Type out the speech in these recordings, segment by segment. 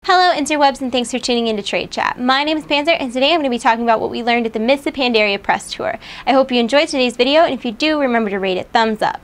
Hello interwebs, and thanks for tuning in to TradeChat. My name is Panzer, and today I'm going to be talking about what we learned at the Mists of Pandaria press tour. I hope you enjoyed today's video, and if you do, remember to rate it thumbs up.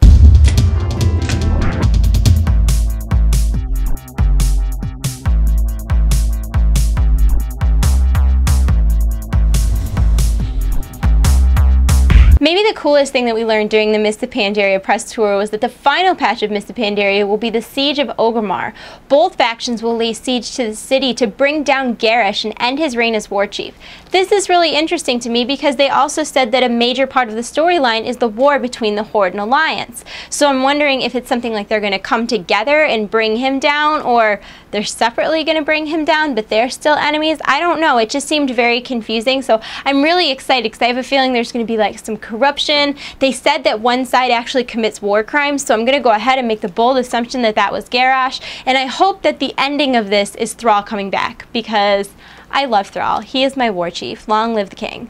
Maybe the coolest thing that we learned during the Mists of Pandaria press tour was that the final patch of Mists of Pandaria will be the Siege of Orgrimmar. Both factions will lay siege to the city to bring down Garrosh and end his reign as war chief. This is really interesting to me because they also said that a major part of the storyline is the war between the Horde and Alliance. So I'm wondering if it's something like they're going to come together and bring him down, or they're separately going to bring him down but they're still enemies. I don't know. It just seemed very confusing. So I'm really excited because I have a feeling there's going to be like some corruption. They said that one side actually commits war crimes, so I'm going to go ahead and make the bold assumption that that was Garrosh, and I hope that the ending of this is Thrall coming back, because I love Thrall. He is my war chief. Long live the king.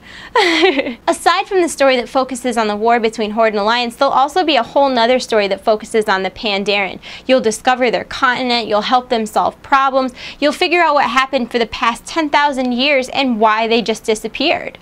Aside from the story that focuses on the war between Horde and Alliance, there'll also be a whole nother story that focuses on the Pandaren. You'll discover their continent, you'll help them solve problems, you'll figure out what happened for the past 10,000 years and why they just disappeared.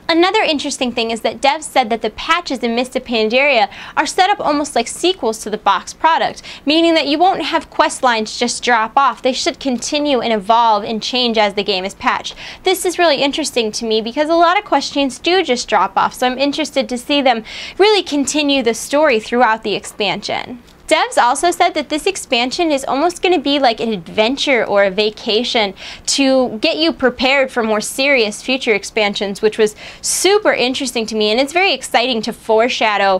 Another interesting thing is that devs said that the patches in Mists of Pandaria are set up almost like sequels to the box product, meaning that you won't have quest lines just drop off. They should continue and evolve and change as the game is patched. This is really interesting to me because a lot of quest chains do just drop off, so I'm interested to see them really continue the story throughout the expansion. Devs also said that this expansion is almost going to be like an adventure or a vacation to get you prepared for more serious future expansions, which was super interesting to me, and it's very exciting to foreshadow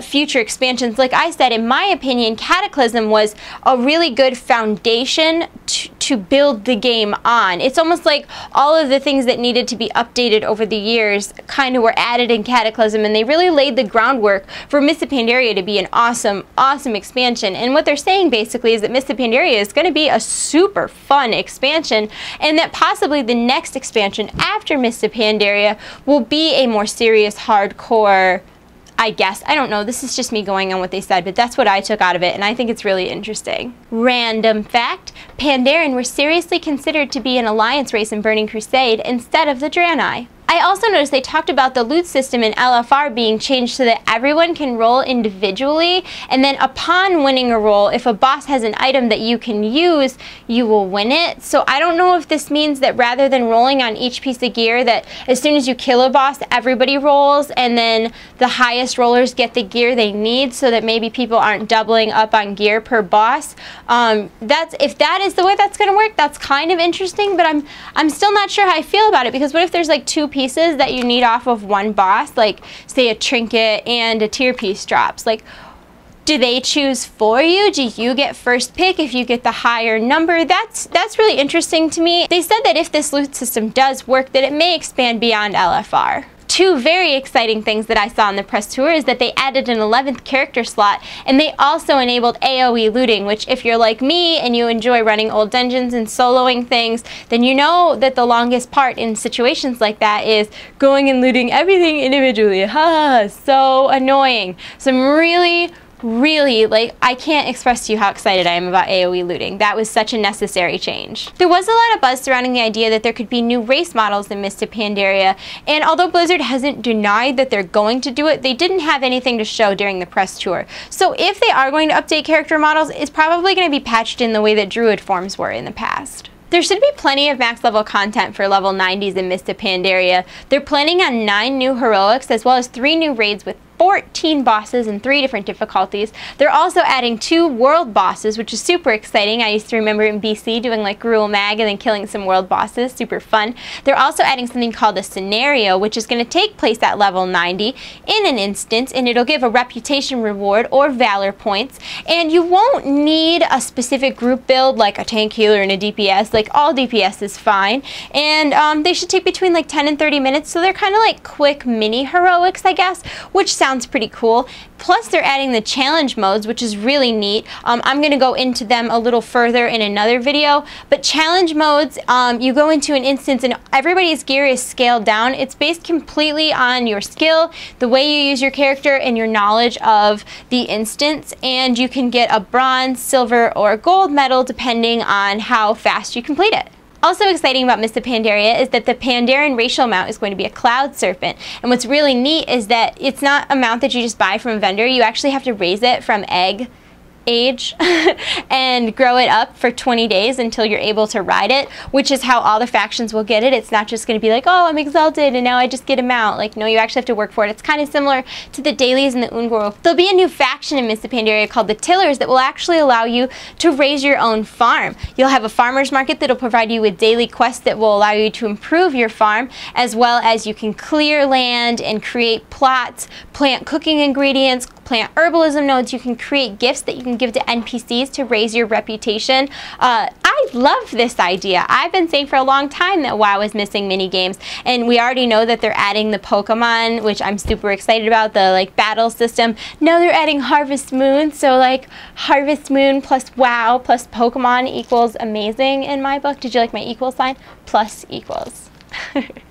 future expansions. Like I said, in my opinion, Cataclysm was a really good foundation to build the game on. It's almost like all of the things that needed to be updated over the years kind of were added in Cataclysm, and they really laid the groundwork for Mists of Pandaria to be an awesome expansion. And what they're saying basically is that Mists of Pandaria is going to be a super fun expansion, and that possibly the next expansion after Mists of Pandaria will be a more serious, hardcore, I guess. I don't know. This is just me going on what they said, but that's what I took out of it, and I think it's really interesting. Random fact: Pandaren were seriously considered to be an alliance race in Burning Crusade instead of the Draenei. I also noticed they talked about the loot system in LFR being changed so that everyone can roll individually, and then upon winning a roll, if a boss has an item that you can use, you will win it. So I don't know if this means that rather than rolling on each piece of gear, that as soon as you kill a boss, everybody rolls, and then the highest rollers get the gear they need, so that maybe people aren't doubling up on gear per boss. If that is the way that's going to work, that's kind of interesting, but I'm still not sure how I feel about it, because what if there's like two pieces that you need off of one boss, like say a trinket and a tier piece drops? Like, do they choose for you? Do you get first pick if you get the higher number? That's really interesting to me. They said that if this loot system does work, that it may expand beyond LFR. Two very exciting things that I saw on the press tour is that they added an 11th character slot, and they also enabled AoE looting, which if you're like me and you enjoy running old dungeons and soloing things, then you know that the longest part in situations like that is going and looting everything individually. So annoying. So I'm really, like, I can't express to you how excited I am about AoE looting. That was such a necessary change. There was a lot of buzz surrounding the idea that there could be new race models in Mists of Pandaria, and although Blizzard hasn't denied that they're going to do it, they didn't have anything to show during the press tour. So if they are going to update character models, it's probably going to be patched in the way that Druid forms were in the past. There should be plenty of max level content for level 90s in Mists of Pandaria. They're planning on 9 new heroics as well as 3 new raids with 14 bosses in 3 different difficulties. They're also adding 2 world bosses, which is super exciting. I used to remember in BC doing like Gruul Mag and then killing some world bosses. Super fun. They're also adding something called a scenario, which is going to take place at level 90 in an instance, and it'll give a reputation reward or valor points. And you won't need a specific group build like a tank healer and a DPS. Like, all DPS is fine. And they should take between like 10 and 30 minutes, so they're kind of like quick mini heroics, I guess, which sounds sounds pretty cool. Plus they're adding the challenge modes, which is really neat. I'm going to go into them a little further in another video, but challenge modes, you go into an instance and everybody's gear is scaled down. It's based completely on your skill, the way you use your character, and your knowledge of the instance, and you can get a bronze, silver, or gold medal depending on how fast you complete it. Also exciting about Mists of Pandaria is that the Pandaren racial mount is going to be a cloud serpent. And what's really neat is that it's not a mount that you just buy from a vendor. You actually have to raise it from egg age and grow it up for 20 days until you're able to ride it, which is how all the factions will get it. It's not just going to be like, oh, I'm exalted and now I just get a mount. Like, no, you actually have to work for it. It's kind of similar to the dailies in the Ungor. There'll be a new faction in Mists of Pandaria called the Tillers that will actually allow you to raise your own farm. You'll have a farmer's market that'll provide you with daily quests that will allow you to improve your farm, as well as you can clear land and create plots, plant cooking ingredients, plant herbalism nodes. You can create gifts that you can give to NPCs to raise your reputation. I love this idea. I've been saying for a long time that WoW is missing mini games, and we already know that they're adding the Pokemon, which I'm super excited about, the like battle system. Now they're adding Harvest Moon, so like Harvest Moon plus WoW plus Pokemon equals amazing in my book. Did you like my equal sign? Plus equals.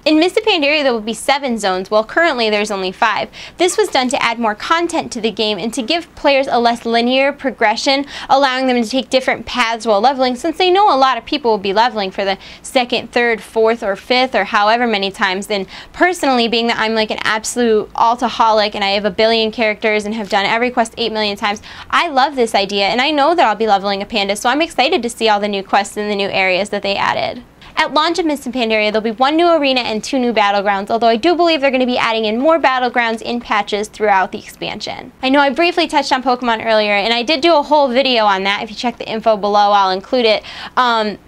In Mists of Pandaria there will be 7 zones, while currently there's only 5. This was done to add more content to the game and to give players a less linear progression, allowing them to take different paths while leveling, since they know a lot of people will be leveling for the 2nd, 3rd, 4th, or 5th, or however many times. And personally, being that I'm like an absolute altaholic and I have a billion characters and have done every quest 8 million times, I love this idea, and I know that I'll be leveling a panda, so I'm excited to see all the new quests in the new areas that they added. At launch of Mists of Pandaria, there'll be 1 new arena and 2 new battlegrounds, although I do believe they're going to be adding in more battlegrounds in patches throughout the expansion. I know I briefly touched on Pokemon earlier, and I did do a whole video on that. If you check the info below, I'll include it.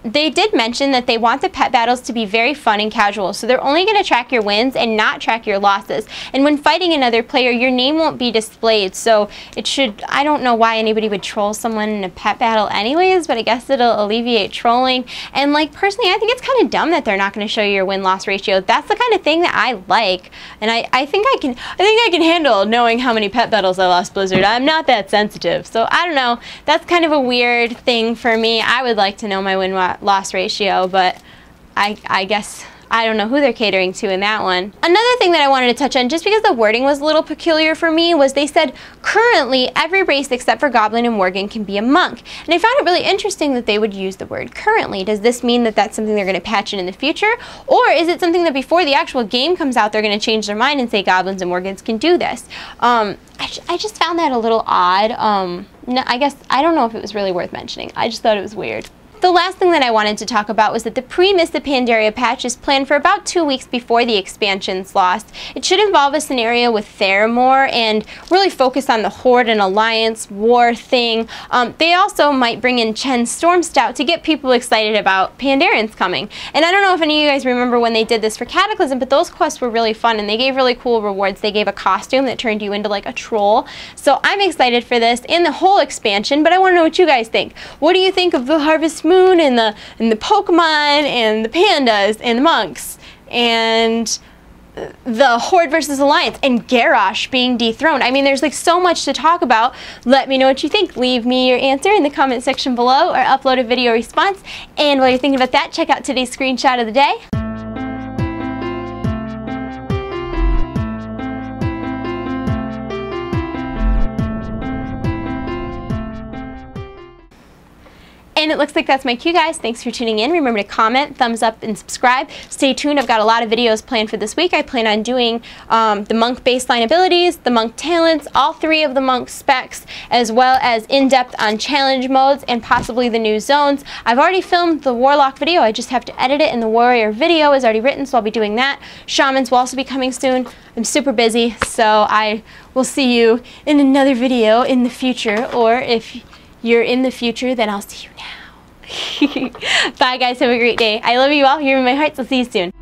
They did mention that they want the pet battles to be very fun and casual, so they're only going to track your wins and not track your losses. And when fighting another player, your name won't be displayed, so it should, I don't know why anybody would troll someone in a pet battle anyways, but I guess it'll alleviate trolling. And like, personally, I think it's kind of dumb that they're not going to show you your win-loss ratio. That's the kind of thing that I like, and I think I can handle knowing how many pet battles I lost Blizzard. I'm not that sensitive, so I don't know. That's kind of a weird thing for me. I would like to know my win-loss ratio, but I guess I don't know who they're catering to in that one. Another thing that I wanted to touch on, just because the wording was a little peculiar for me, was they said currently every race except for Goblin and Worgen can be a monk. And I found it really interesting that they would use the word currently. Does this mean that that's something they're going to patch in the future? Or is it something that before the actual game comes out they're going to change their mind and say Goblins and Worgens can do this? I just found that a little odd. No, I guess, I don't know if it was really worth mentioning. I just thought it was weird. The last thing that I wanted to talk about was that the pre-Mists of Pandaria patch is planned for about 2 weeks before the expansion's launched. It should involve a scenario with Theramore and really focus on the Horde and Alliance war thing. They also might bring in Chen's Storm Stout to get people excited about Pandarians coming. And I don't know if any of you guys remember when they did this for Cataclysm, but those quests were really fun and they gave really cool rewards. They gave a costume that turned you into like a troll. So I'm excited for this and the whole expansion, but I want to know what you guys think. What do you think of the Harvest Moon and the Pokemon and the pandas and the monks and the Horde versus Alliance and Garrosh being dethroned? I mean, there's like so much to talk about. Let me know what you think. Leave me your answer in the comment section below or upload a video response. And while you're thinking about that, check out today's screenshot of the day. And it looks like that's my cue, guys. Thanks for tuning in. Remember to comment, thumbs up, and subscribe. Stay tuned. I've got a lot of videos planned for this week. I plan on doing the monk baseline abilities, the monk talents, all 3 of the monk specs, as well as in-depth on challenge modes and possibly the new zones. I've already filmed the Warlock video. I just have to edit it, and the Warrior video is already written, so I'll be doing that. Shamans will also be coming soon. I'm super busy, so I will see you in another video in the future, or if you're in the future, then I'll see you now. Bye guys, have a great day. I love you all. You're in my hearts. I'll see you soon.